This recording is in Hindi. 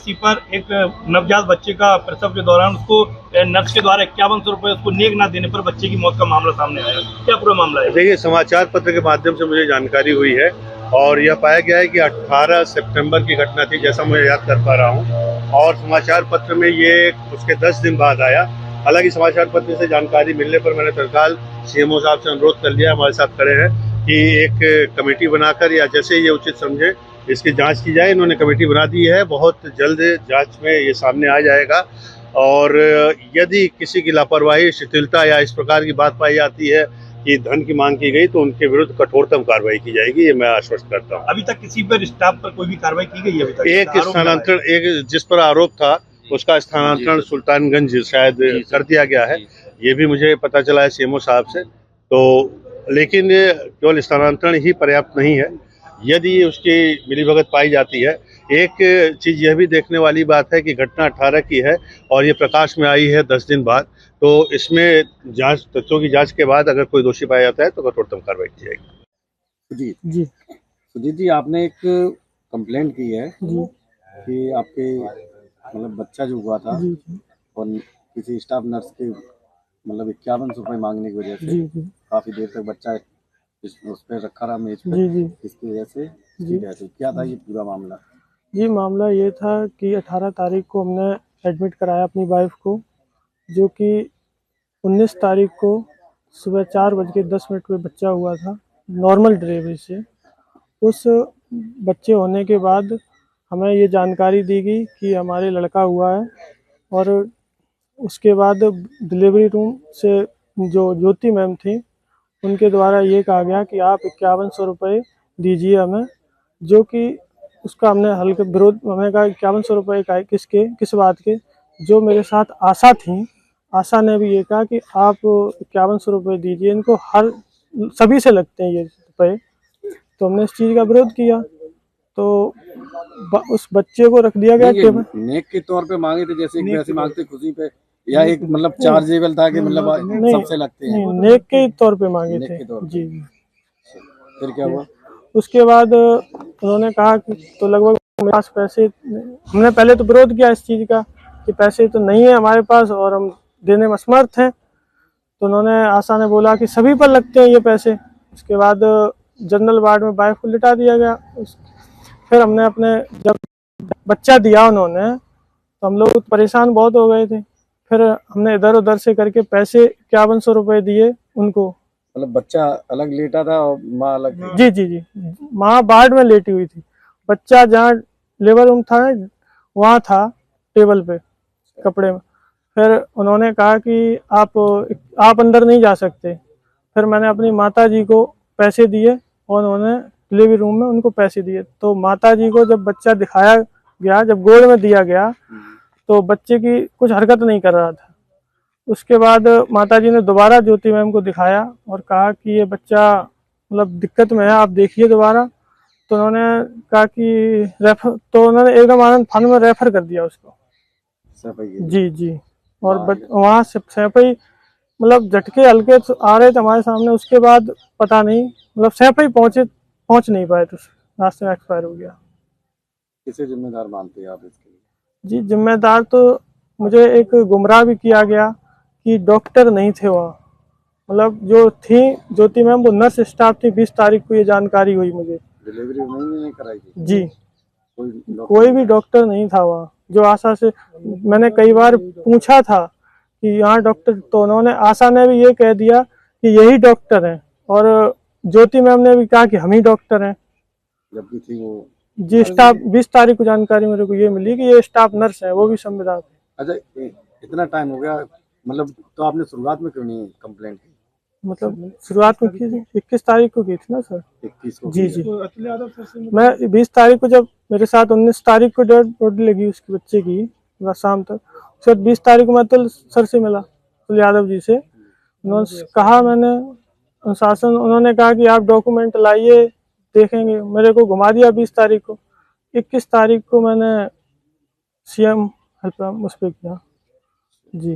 किसी पर एक नवजात बच्चे का प्रसव के दौरान उसको नर्स के द्वारा 5100 रुपए उसको नेक ना देने पर बच्चे की मौत का मामला सामने आया। क्या पूरा मामला है? देखिए, समाचार पत्र के माध्यम से मुझे जानकारी हुई है और यह पाया गया है कि 18 सितंबर की घटना थी, जैसा मुझे याद कर पा रहा हूँ, और समाचार पत्र में ये उसके 10 दिन बाद आया। हालांकि समाचार पत्र से जानकारी मिलने पर मैंने तत्काल सीएमओ साहब से अनुरोध कर लिया, हमारे साथ खड़े हैं, कि एक कमेटी बनाकर या जैसे ये उचित समझे इसकी जांच की जाए। इन्होंने कमेटी बना दी है, बहुत जल्द जांच में ये सामने आ जाएगा और यदि किसी की लापरवाही, शिथिलता या इस प्रकार की बात पाई जाती है कि धन की मांग की गई तो उनके विरुद्ध कठोरतम कार्रवाई की जाएगी, ये मैं आश्वस्त करता हूँ। अभी तक किसी पर स्टाफ पर कोई भी कार्रवाई की गई है? अभी तक एक स्थानांतरण, एक जिस पर आरोप था उसका स्थानांतरण सुल्तानगंज शायद कर दिया गया है, ये भी मुझे पता चला है सीएमओ साहब से। तो लेकिन केवल स्थानांतरण ही पर्याप्त नहीं है, यदि उसकी मिलीभगत पाई जाती है। एक चीज यह भी देखने वाली बात है कि घटना 18 की है और ये प्रकाश में आई है 10 दिन बाद, तो इसमें जांच, तथ्यों की जांच के बाद अगर कोई दोषी पाया जाता है तो कठोरतम कार्रवाई की जाएगी। जी सुजीत जी, आपने एक कंप्लेंट की है जी कि आपके मतलब बच्चा जो हुआ था जी और किसी स्टाफ नर्स के मतलब 5100 रुपये मांगने की वजह से जी काफी देर तक बच्चा उस पर रखा रहा मेज पे, जी इसकी वजह से जी क्या था ये पूरा मामला? जी मामला ये था कि 18 तारीख को हमने एडमिट कराया अपनी वाइफ को, जो कि 19 तारीख को सुबह 4:10 पे बच्चा हुआ था नॉर्मल डिलीवरी से। उस बच्चे होने के बाद हमें ये जानकारी दी गई कि हमारे लड़का हुआ है, और उसके बाद डिलीवरी रूम से जो ज्योति मैम थी उनके द्वारा ये कहा गया कि आप 5100 रुपये दीजिए हमें, जो कि उसका हमने हल्के विरोध, हमने कहा 5100 रुपये का किसके, किस बात के। जो मेरे साथ आशा थी, आशा ने भी ये कहा कि आप 5100 रुपये दीजिए, इनको हर सभी से लगते हैं ये रुपये। तो हमने इस चीज़ का विरोध किया, तो उस बच्चे को रख दिया गया टेबल। नेक के तौर पे मांगे थे, जैसे कि वैसे मांगते खुशी पे, या एक मतलब चार्जेबल था कि मतलब सबसे लगते हैं? नहीं, नेक के तौर पे मांगे थे जी। फिर क्या हुआ? उसके बाद उन्होंने कहा कि तो लगभग मेरे पास पैसे, हमने पहले तो विरोध किया इस चीज़ का कि पैसे तो नहीं है हमारे पास और हम देने में असमर्थ हैं। तो उन्होंने, आशा ने बोला कि सभी पर लगते हैं ये पैसे। उसके बाद जनरल वार्ड में वाइफ को लिटा दिया गया। फिर हमने अपने, जब बच्चा दिया उन्होंने, तो हम लोग परेशान बहुत हो गए थे। फिर हमने इधर उधर से करके पैसे 5100 रुपये दिए उनको। मतलब बच्चा अलग लेटा था और माँ अलग? जी जी जी, माँ वार्ड में लेटी हुई थी, बच्चा जहाँ लेबर रूम था वहाँ था टेबल पे कपड़े में। फिर उन्होंने कहा कि आप अंदर नहीं जा सकते। फिर मैंने अपनी माता जी को पैसे दिए और उन्होंने डिलीवरी रूम में उनको पैसे दिए। तो माता जी को जब बच्चा दिखाया गया, जब गोद में दिया गया, तो बच्चे की कुछ हरकत नहीं कर रहा था। उसके बाद माताजी ने दोबारा ज्योति मैम को दिखाया और कहा कि ये बच्चा मतलब दिक्कत में है, आप देखिए दोबारा। तो उन्होंने कहा कि रेफर, तो उन्होंने एकदम आनंद फान में रेफर कर दिया उसको। जी जी, और वहाँ से सैंपई मतलब झटके हल्के आ रहे थे हमारे सामने। उसके बाद पता नहीं, मतलब सैंपई पहुँच नहीं पाए, तो रास्ते में एक्सपायर हो गया। किसे जिम्मेदार मानते हैं आप इसके लिए? जी, जिम्मेदार तो मुझे एक गुमराह भी किया गया कि डॉक्टर नहीं थे वहाँ। मतलब जो थी ज्योति मैम, वो नर्स स्टाफ थी। 20 तारीख को ये जानकारी हुई मुझे। डिलीवरी नहीं कराई थी जी, कोई भी डॉक्टर नहीं था वहाँ। जो आशा से मैंने कई बार पूछा था कि यहाँ डॉक्टर, तो उन्होंने, आशा ने भी ये कह दिया कि यही डॉक्टर हैं, और ज्योति मैम ने भी कहा कि हम ही डॉक्टर हैं। जबकि थी वो जी, स्टाफ 20 तारीख को जानकारी मेरे को ये मिली कि ये स्टाफ नर्स है, वो भी संविदा। अच्छा, इतना टाइम हो गया, मतलब तो आपने शुरुआत में क्यों नहीं कंप्लेंट की? मतलब शुरुआत में की थी 21 तारीख को की थी ना सर? 21 को? जी जी, मैं 20 तारीख को, जब मेरे साथ 19 तारीख को डेड बॉडी लगी उसके बच्चे की शाम तक, फिर 20 तारीख को मैं तो सर से मिला, तो यादव जी से। उन्होंने कहा, मैंने अनुशासन, उन्होंने कहा कि आप डॉक्यूमेंट लाइए, देखेंगे। मेरे को घुमा दिया 20 तारीख को। 21 तारीख को मैंने CM हेल्प उस पर किया जी।